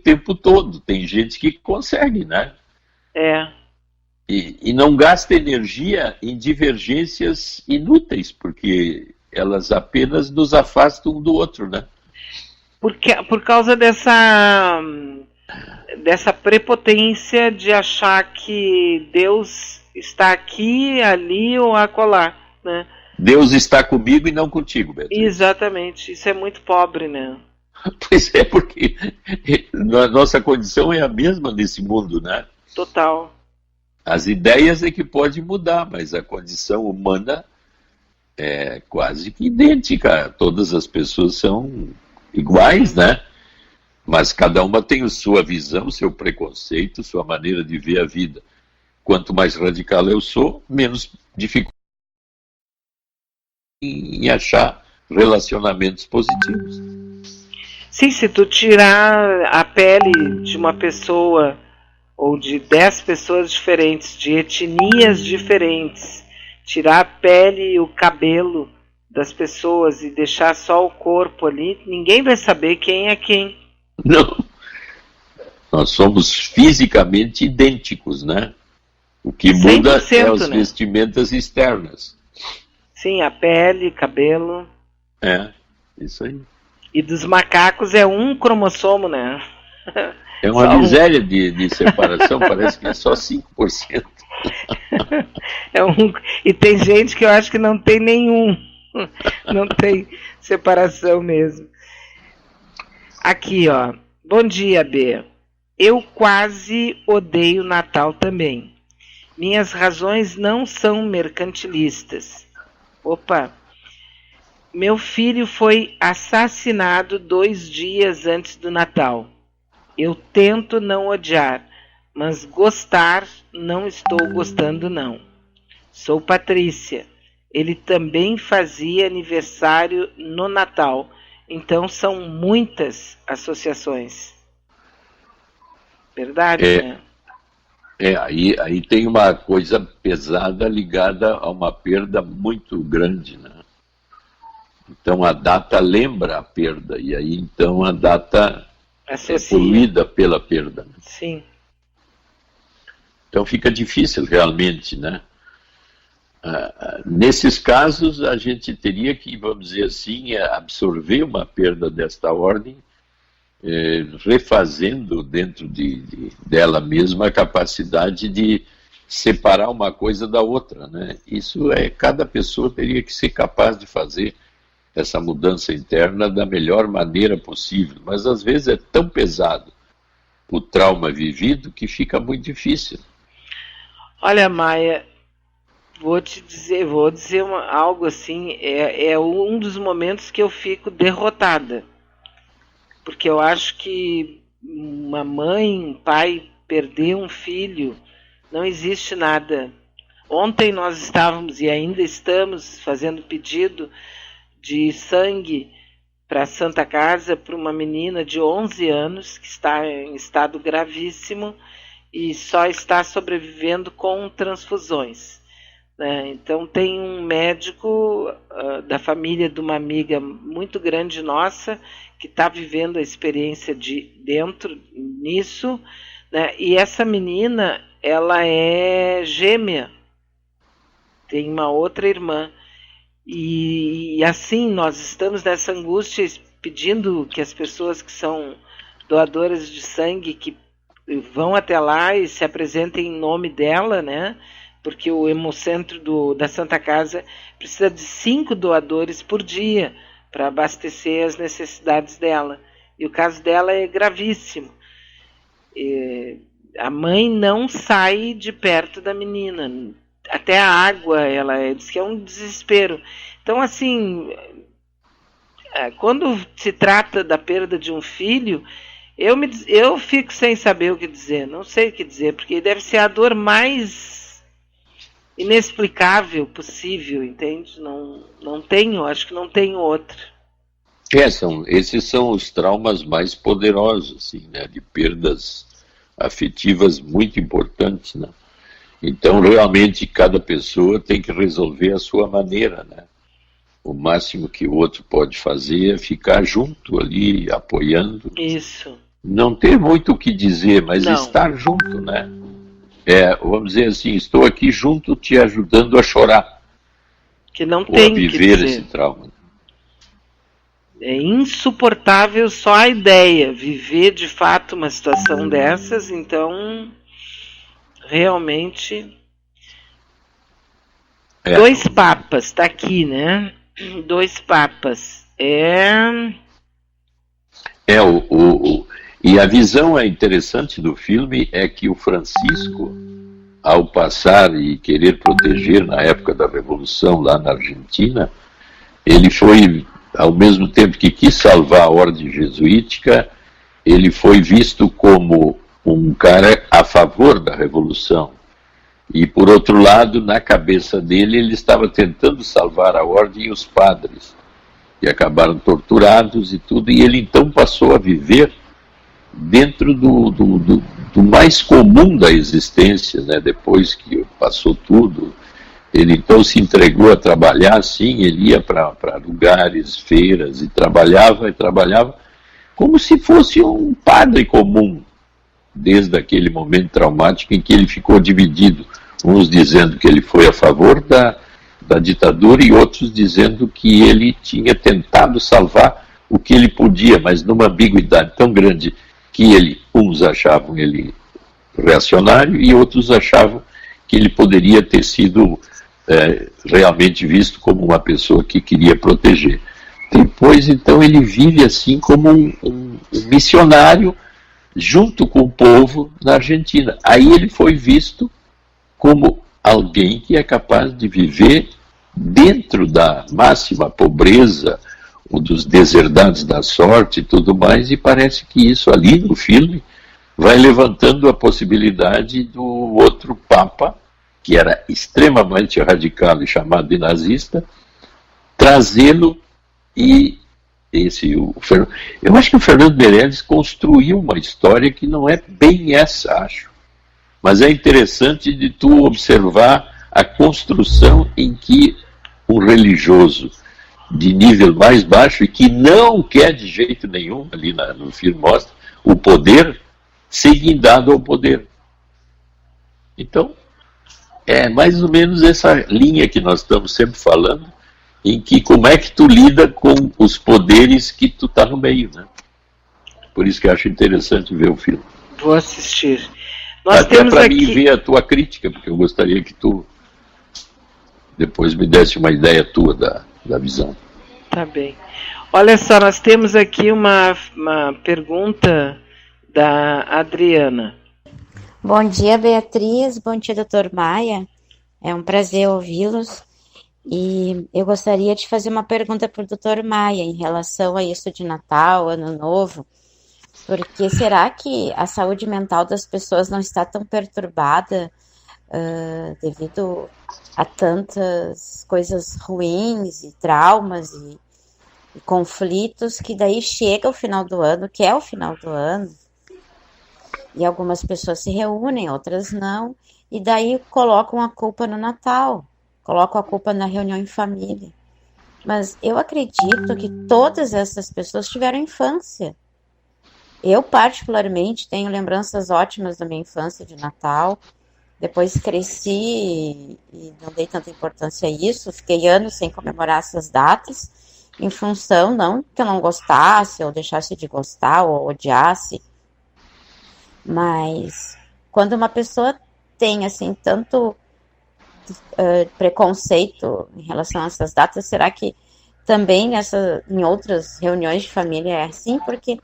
tempo todo. Tem gente que consegue, né? É. E não gasta energia em divergências inúteis, porque elas apenas nos afastam um do outro, né? Por causa dessa prepotência de achar que Deus está aqui, ali ou acolá, né? Deus está comigo e não contigo, Beatriz. Exatamente, isso é muito pobre, né? Pois é, porque a nossa condição é a mesma nesse mundo, né? Total. As ideias é que pode mudar, mas a condição humana é quase que idêntica. Todas as pessoas são iguais, né? Mas cada uma tem a sua visão, seu preconceito, sua maneira de ver a vida. Quanto mais radical eu sou, menos dificuldade em achar relacionamentos positivos. Sim, se tu tirar a pele de uma pessoa ou de 10 pessoas diferentes, de etnias diferentes, tirar a pele e o cabelo das pessoas e deixar só o corpo ali, ninguém vai saber quem é quem. Não. Nós somos fisicamente idênticos, né? O que muda é as vestimentas externas. Sim, a pele, cabelo. É, isso aí. E dos macacos é um cromossomo, né? É uma miséria de separação, parece que é só 5%. E tem gente que eu acho que não tem nenhum. Não tem separação mesmo. Aqui, ó. Bom dia, B. Eu quase odeio Natal também. Minhas razões não são mercantilistas. Opa! Meu filho foi assassinado 2 dias antes do Natal. Eu tento não odiar, mas gostar não estou gostando não. Sou Patrícia. Ele também fazia aniversário no Natal, então são muitas associações. Verdade, né? Aí tem uma coisa pesada ligada a uma perda muito grande, né? Então a data lembra a perda, e aí então a data é poluída pela perda. Né? Sim. Então fica difícil realmente, né? Nesses casos a gente teria que, vamos dizer assim, absorver uma perda desta ordem, refazendo dentro dela mesma a capacidade de separar uma coisa da outra, né? Isso cada pessoa teria que ser capaz de fazer essa mudança interna da melhor maneira possível, mas às vezes é tão pesado o trauma vivido que fica muito difícil. Olha, Maia, vou dizer algo assim, é um dos momentos que eu fico derrotada, porque eu acho que uma mãe, um pai perder um filho, não existe nada. Ontem nós estávamos e ainda estamos fazendo pedido de sangue para a Santa Casa para uma menina de 11 anos que está em estado gravíssimo e só está sobrevivendo com transfusões. Né? Então tem um médico da família de uma amiga muito grande nossa que está vivendo a experiência de dentro nisso, né? E essa menina, ela é gêmea, tem uma outra irmã. E assim, nós estamos nessa angústia pedindo que as pessoas que são doadoras de sangue que vão até lá e se apresentem em nome dela, né? Porque o Hemocentro da Santa Casa precisa de 5 doadores por dia para abastecer as necessidades dela. E o caso dela é gravíssimo. A mãe não sai de perto da menina. Até a água, ela diz que é um desespero. Então, assim, quando se trata da perda de um filho, eu fico sem saber o que dizer. Não sei o que dizer, porque deve ser a dor mais inexplicável possível, entende? Não tenho, acho que não tenho outra. Esses são os traumas mais poderosos, assim, né? De perdas afetivas muito importantes, né? Então, realmente, cada pessoa tem que resolver a sua maneira, né? O máximo que o outro pode fazer é ficar junto ali, apoiando. Isso. não ter muito o que dizer, mas Não. estar junto, né? Vamos dizer assim, estou aqui junto te ajudando a chorar, Que não ou a tem que viver dizer. esse trauma. É insuportável só a ideia, viver de fato uma situação dessas, então realmente. É. 2 papas, tá aqui, né? 2 papas. E a visão interessante do filme é que o Francisco, ao passar e querer proteger na época da Revolução lá na Argentina, ele foi, ao mesmo tempo que quis salvar a ordem jesuítica, ele foi visto como um cara a favor da Revolução. E, por outro lado, na cabeça dele, ele estava tentando salvar a ordem e os padres, que acabaram torturados e tudo, e ele então passou a viver dentro do mais comum da existência, né? Depois que passou tudo. Ele então se entregou a trabalhar, sim, ele ia para lugares, feiras, e trabalhava como se fosse um padre comum, desde aquele momento traumático em que ele ficou dividido, uns dizendo que ele foi a favor da ditadura e outros dizendo que ele tinha tentado salvar o que ele podia, mas numa ambiguidade tão grande que uns achavam ele reacionário e outros achavam que ele poderia ter sido realmente visto como uma pessoa que queria proteger. Depois, então, ele vive assim como um missionário junto com o povo na Argentina. Aí ele foi visto como alguém que é capaz de viver dentro da máxima pobreza, ou dos deserdados da sorte e tudo mais, e parece que isso ali no filme vai levantando a possibilidade do outro Papa, que era extremamente radical e chamado de nazista, trazê-lo e eu acho que o Fernando Meirelles construiu uma história que não é bem essa, acho. Mas é interessante de tu observar a construção em que um religioso de nível mais baixo e que não quer de jeito nenhum, ali no filme mostra, o poder ser guindado ao poder. Então, é mais ou menos essa linha que nós estamos sempre falando, em que como é que tu lida com os poderes que tu tá no meio, né? Por isso que eu acho interessante ver o filme. Vou assistir. Nós até temos para aqui... mim ver a tua crítica, porque eu gostaria que tu depois me desse uma ideia tua da visão. Tá bem. Olha só, nós temos aqui uma pergunta da Adriana. Bom dia, Beatriz. Bom dia, Dr. Maia. É um prazer ouvi-los. E eu gostaria de fazer uma pergunta para o Dr. Maia em relação a isso de Natal, Ano Novo. Porque será que a saúde mental das pessoas não está tão perturbada devido a tantas coisas ruins e traumas e conflitos, que daí chega o final do ano, que é o final do ano, e algumas pessoas se reúnem, outras não, e daí colocam a culpa no Natal, colocam a culpa na reunião em família. Mas eu acredito que todas essas pessoas tiveram infância. Eu, particularmente, tenho lembranças ótimas da minha infância de Natal. Depois cresci e não dei tanta importância a isso. Fiquei anos sem comemorar essas datas, em função, não que eu não gostasse, ou deixasse de gostar, ou odiasse. Mas quando uma pessoa tem, assim, tanto preconceito em relação a essas datas, será que também em outras reuniões de família é assim? Porque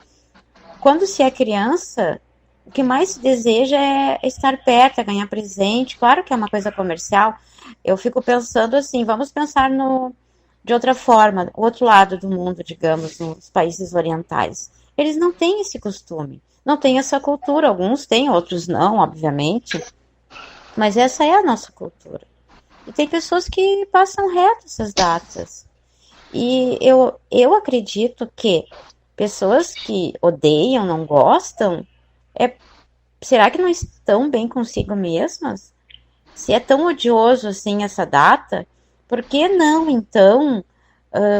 quando se é criança, o que mais se deseja é estar perto, é ganhar presente. Claro que é uma coisa comercial. Eu fico pensando assim, vamos pensar de outra forma, o outro lado do mundo, digamos, nos países orientais. Eles não têm esse costume, não têm essa cultura. Alguns têm, outros não, obviamente. Mas essa é a nossa cultura. E tem pessoas que passam reto essas datas. E eu acredito que pessoas que odeiam, não gostam, será que não estão bem consigo mesmas? Se é tão odioso assim essa data, por que não, então,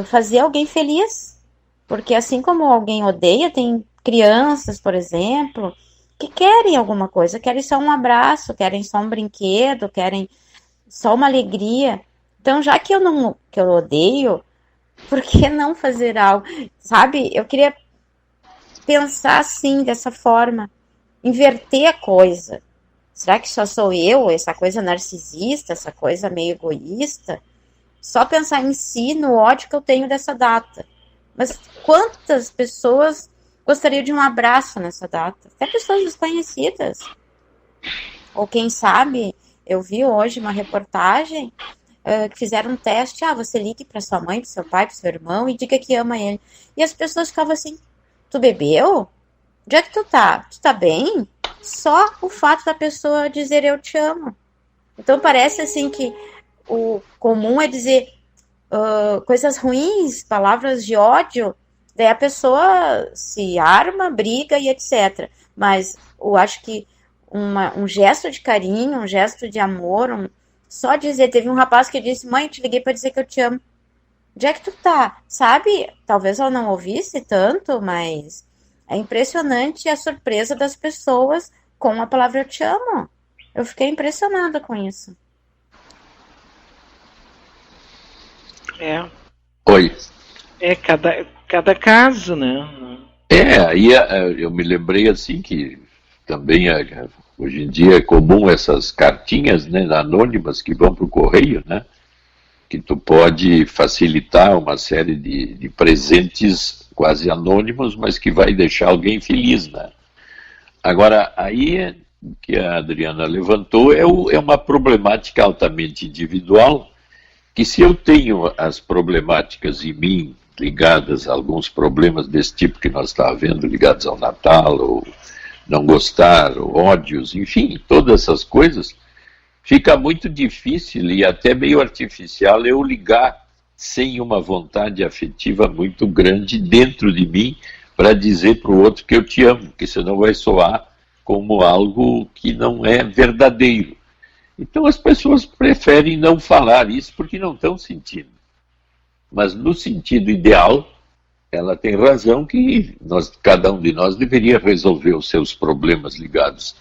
fazer alguém feliz? Porque assim como alguém odeia, tem crianças, por exemplo, que querem alguma coisa, querem só um abraço, querem só um brinquedo, querem só uma alegria. Então, já que eu odeio, por que não fazer algo? Sabe? Eu queria pensar assim, dessa forma, inverter a coisa. Será que só sou eu, essa coisa narcisista, essa coisa meio egoísta? Só pensar em si, no ódio que eu tenho dessa data. Mas quantas pessoas gostariam de um abraço nessa data? Até pessoas desconhecidas. Ou quem sabe, eu vi hoje uma reportagem que fizeram um teste. Você ligue para sua mãe, para seu pai, para seu irmão e diga que ama ele. E as pessoas ficavam assim, tu bebeu? Onde é que tu tá? Tu tá bem? Só o fato da pessoa dizer eu te amo. Então parece assim que o comum é dizer coisas ruins, palavras de ódio, daí a pessoa se arma, briga e etc. Mas eu acho que um gesto de carinho, um gesto de amor, só dizer, teve um rapaz que disse, mãe, te liguei para dizer que eu te amo. Onde é que tu tá? Sabe? Talvez ela não ouvisse tanto, mas é impressionante a surpresa das pessoas com a palavra eu te amo. Eu fiquei impressionada com isso. Oi. É cada caso, né? Aí eu me lembrei assim que também hoje em dia é comum essas cartinhas, né, anônimas que vão para o correio, né? Que tu pode facilitar uma série de presentes quase anônimos, mas que vai deixar alguém feliz, né? Agora, aí que a Adriana levantou é uma problemática altamente individual, que se eu tenho as problemáticas em mim ligadas a alguns problemas desse tipo que nós estávamos vendo, ligados ao Natal, ou não gostar, ou ódios, enfim, todas essas coisas, fica muito difícil e até meio artificial eu ligar sem uma vontade afetiva muito grande dentro de mim para dizer para o outro que eu te amo, porque senão vai soar como algo que não é verdadeiro. Então as pessoas preferem não falar isso porque não estão sentindo. Mas no sentido ideal, ela tem razão que cada um de nós deveria resolver os seus problemas ligados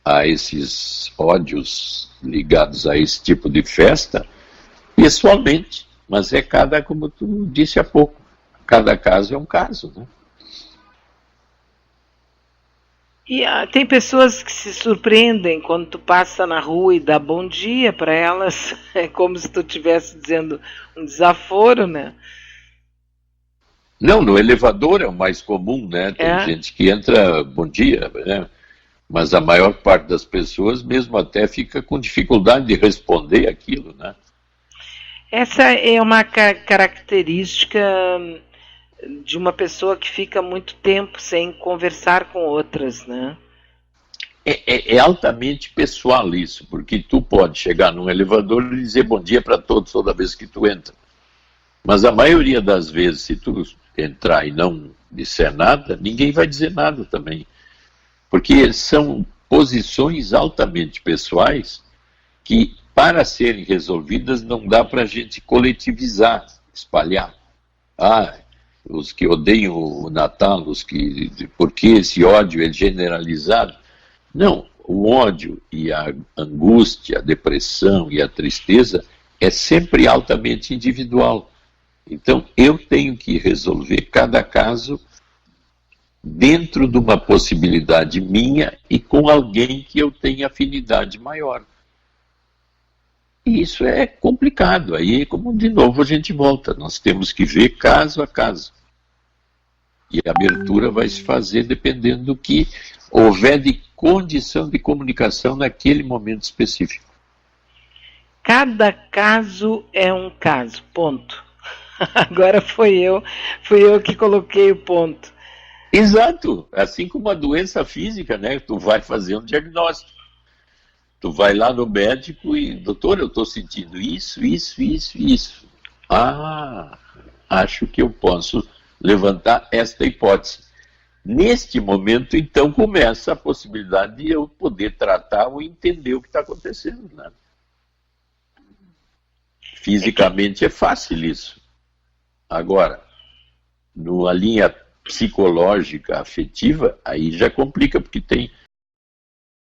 a esses ódios, ligados a esse tipo de festa, pessoalmente. Mas como tu disse há pouco, cada caso é um caso, né? E tem pessoas que se surpreendem quando tu passa na rua e dá bom dia para elas. É como se tu estivesse dizendo um desaforo, né? Não, no elevador é o mais comum, né? Tem gente que entra, bom dia, né? Mas a maior parte das pessoas mesmo até fica com dificuldade de responder aquilo, né? Essa é uma característica de uma pessoa que fica muito tempo sem conversar com outras, né? É altamente pessoal isso, porque tu pode chegar num elevador e dizer bom dia para todos toda vez que tu entra. Mas a maioria das vezes, se tu entrar e não disser nada, ninguém vai dizer nada também. Porque são posições altamente pessoais que, para serem resolvidas, não dá para a gente coletivizar, espalhar. Os que odeiam o Natal, porque esse ódio é generalizado. Não, o ódio e a angústia, a depressão e a tristeza é sempre altamente individual. Então, eu tenho que resolver cada caso dentro de uma possibilidade minha e com alguém que eu tenha afinidade maior. E isso é complicado. Aí, como de novo a gente volta, nós temos que ver caso a caso. E a abertura vai se fazer dependendo do que houver de condição de comunicação naquele momento específico. Cada caso é um caso, ponto. Agora fui eu que coloquei o ponto. Exato, assim como a doença física, né? Tu vai fazer um diagnóstico. Tu vai lá no médico e, doutor, eu estou sentindo isso. Acho que eu posso levantar esta hipótese. Neste momento, então, começa a possibilidade de eu poder tratar ou entender o que está acontecendo, né? Fisicamente é fácil isso. Agora, numa linha psicológica, afetiva, aí já complica, porque tem